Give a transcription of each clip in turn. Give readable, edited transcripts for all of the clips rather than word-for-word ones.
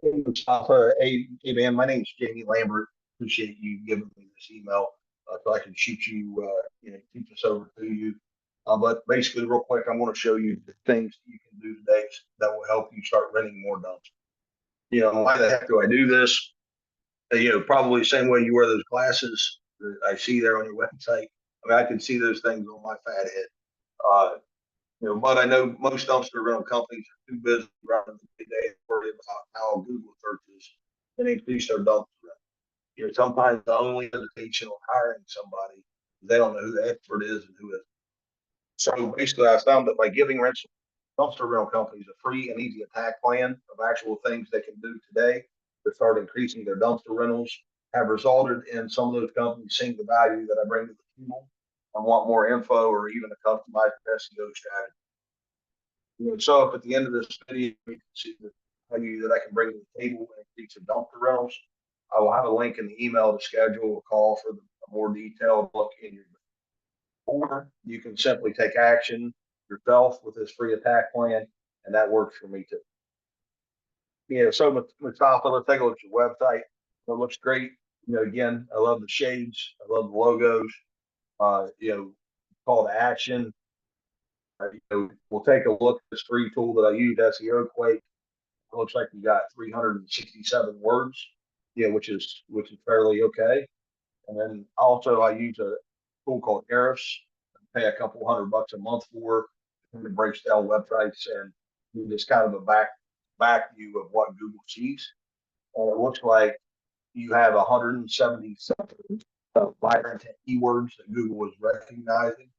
Hey, hey, man, my name's Jamie Lambert. Appreciate you giving me this email so I can shoot this over to you. But basically, real quick, I'm going to show you the things you can do today that will help you start renting more dumps. Why the heck do I do this? Probably the same way you wear those glasses that I see there on your website. I mean, I can see those things on my fat head. Uh, but I know most dumpster rental companies are too busy running the day to worry about how Google searches and increase their dumpster. Sometimes the only hesitation on hiring somebody, they don't know who the expert is and who isn't. So basically, I found that by giving dumpster rental companies a free and easy attack plan of actual things they can do today to start increasing their dumpster rentals, have resulted in some of those companies seeing the value that I bring to the table and want more info or even a customized SEO strategy. So if at the end of this video you can see the value that I can bring to the table and increase the dumpster rentals, I will have a link in the email to schedule a call for a more detailed look in your. Or you can simply take action yourself with this free attack plan, and that works for me too. So Mustafa, let's take a look at your website. It looks great. Again, I love the shades. I love the logos. Uh, you know, Call to action. We'll take a look at this free tool that I use, SEO Quake. It looks like you got 367 words, which is fairly okay. And then also I use a tool called Ahrefs. I pay a couple $100 a month for, and it breaks down websites and do this kind of a back view of what Google sees. And it looks like you have 177 vibrant keywords that Google is recognizing,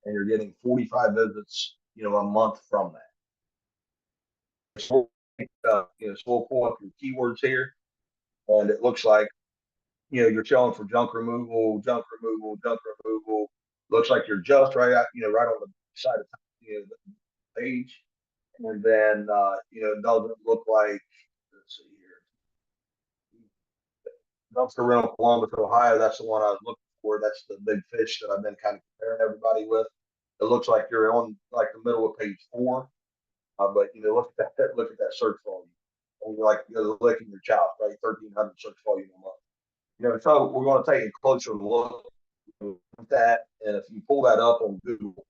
and you're getting 45 visits, a month from that. So, so we'll pull up your keywords here, and it looks like you're showing for junk removal, junk removal, junk removal. Looks like you're just right out, right on the side of the page. And then, it doesn't look like, let's see here, dumpster rental Columbus, Ohio. That's the one I was looking for. That's the big fish that I've been kind of comparing everybody with. It looks like you're on like the middle of page 4. But look at that search volume. And you're like you're licking your chops, right? 1,300 search volume a month. So we're going to take a closer look at that. And if you pull that up on Google,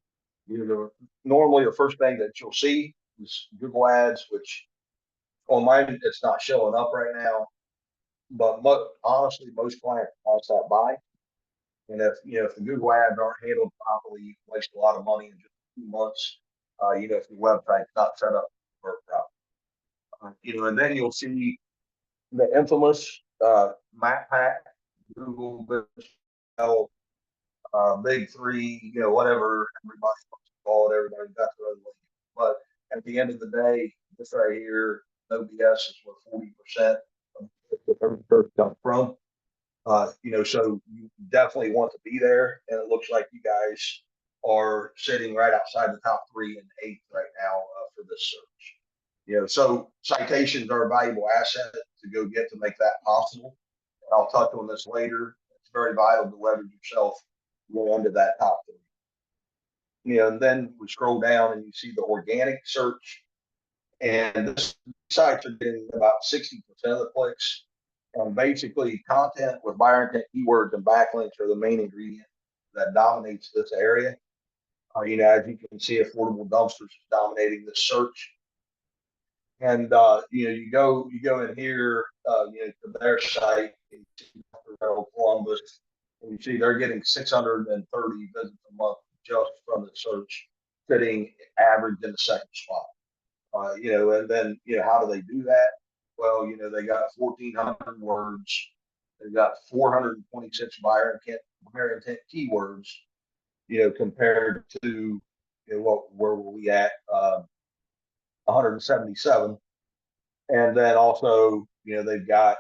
normally the first thing that you'll see is Google Ads, which on mine it's not showing up right now. But honestly, most clients pass that by. And if the Google Ads aren't handled properly, you can waste a lot of money in just 2 months. If your website's not set up for it properly. And then you'll see the infamous map pack, Google big three, whatever everybody wants to call it, everybody got their own link. But at the end of the day, this right here, no BS is where 40% of every church comes from. So you definitely want to be there, and it looks like you guys are sitting right outside the top 3 and 8 right now for this search. So citations are a valuable asset to go get to make that possible. And I'll touch on this later. It's very vital to leverage yourself go into that top 3. And then we scroll down and you see the organic search, and this sites are getting about 60% of the clicks. And basically, content with buyer intent keywords and backlinks are the main ingredient that dominates this area. As you can see, affordable dumpsters is dominating this search. And you go in here, to their site, Columbus, and you see they're getting 630 visits a month just from the search, sitting average in the second spot. And then how do they do that? Well, they got 1,400 words, they've got 426 buyer intent keywords, compared to where were we at? 177. And then also, they've got,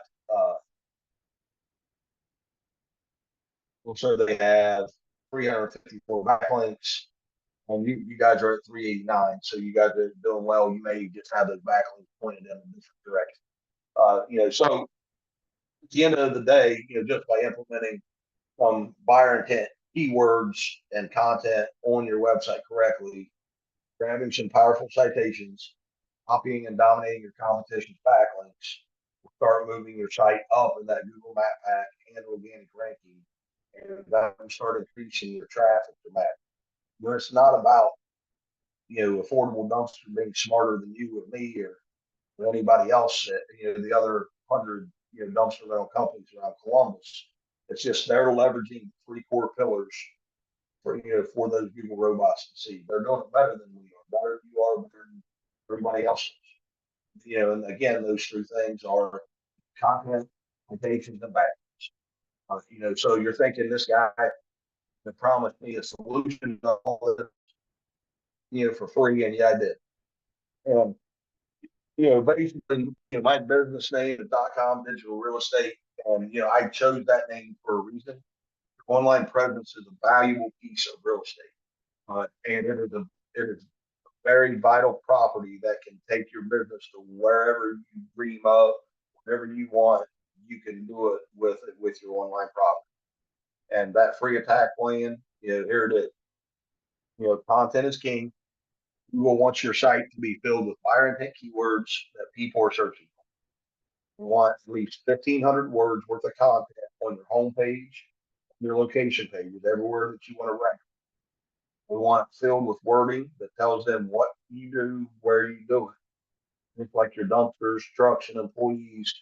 so they have 354 backlinks, and you guys are at 389. So you guys are doing well. You may just have those backlinks pointed in a different direction. So at the end of the day, just by implementing some buyer intent keywords and content on your website correctly, grabbing some powerful citations, copying and dominating your competition's backlinks, start moving your site up in that Google Map pack and organic ranking, and that will start increasing your traffic dramatically. Where it's not about affordable dumpster being smarter than you or me or anybody else, the other 100 dumpster rental companies around Columbus. It's just they're leveraging three core pillars for those Google robots to see. They're doing it better than we are, better than you are, better than everybody else. And again, those three things are content, citations, and back. So you're thinking this guy that promised me a solution to all this, for free, and yeah, I did. And basically, my business name is .com digital real estate, and I chose that name for a reason. Online presence is a valuable piece of real estate, and it is a very vital property that can take your business to wherever you dream of, whatever you want. You can do it with your online property, and that free attack plan. Here it is. Content is king. Google wants your site to be filled with buyer intent keywords that people are searching for. You want at least 1,500 words worth of content on your homepage, your location pages, everywhere that you want to rank. We want it filled with wording that tells them what you do, where you do it. It's like your dumpsters, trucks, and employees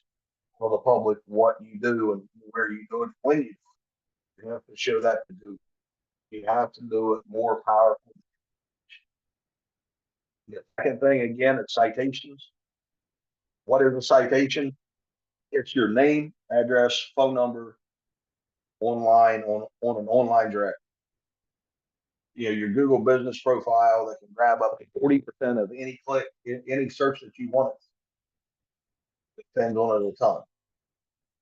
tell the public what you do and where you do it, when you do it. You have to show that to do. You have to do it more powerful. The second thing, again, it's citations. What is a citation? It's your name, address, phone number, online on an online direct. Your Google business profile that can grab up to 40% of any click, any search that you want. It depends on it a ton.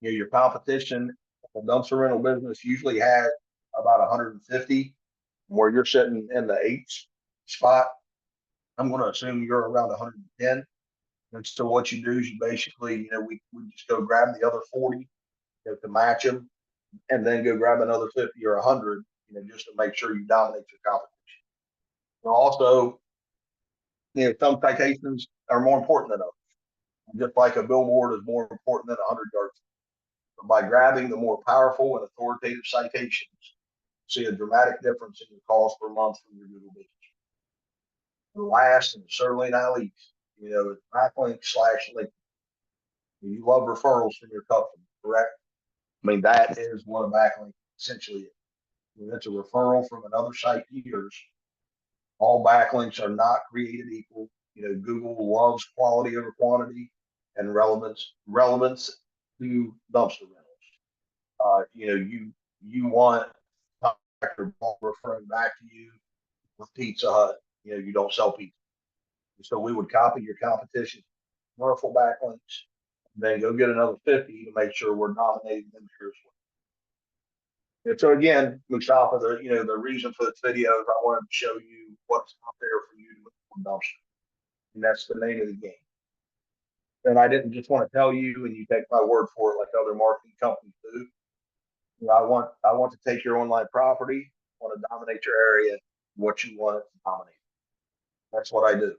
Your competition, a dumpster rental business usually has about 150, where you're sitting in the 8th spot. I'm going to assume you're around 110. And so what you do is you basically, we just go grab the other 40 to match them, and then go grab another 50 or 100, just to make sure you dominate your competition. Also, some citations are more important than others. Just like a billboard is more important than 100 yards. But by grabbing the more powerful and authoritative citations, see a dramatic difference in your cost per month from your Google business. The last and certainly not least, backlink/link. You love referrals from your customers, correct? I mean, that is what a backlink essentially is. It's a referral from another site to yours. All backlinks are not created equal. Google loves quality over quantity and relevance to dumpster rentals. You want contractor referring back to you with Pizza Hut. You don't sell pizza. So we would copy your competition, commercial backlinks, then go get another 50 to make sure we're nominating them here as well. And so again, Mustafa, the reason for this video is I wanted to show you what's out there for you to look for dumpster. And that's the name of the game. And I didn't just want to tell you and you take my word for it like other marketing companies do. I want to take your online property, I want to dominate your area, what you want it to dominate. That's what I do.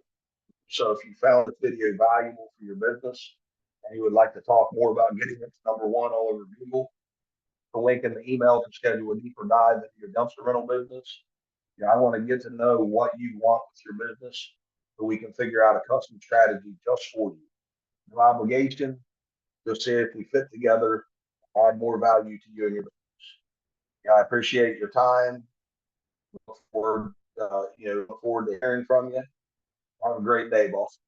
So if you found this video valuable for your business and you would like to talk more about getting it to #1 all over Google, the link in the email to schedule a deeper dive into your dumpster rental business. I want to get to know what you want with your business so we can figure out a custom strategy just for you. No obligation, just see if we fit together, add more value to you and your business. I appreciate your time. Look forward to hearing from you. Have a great day, boss.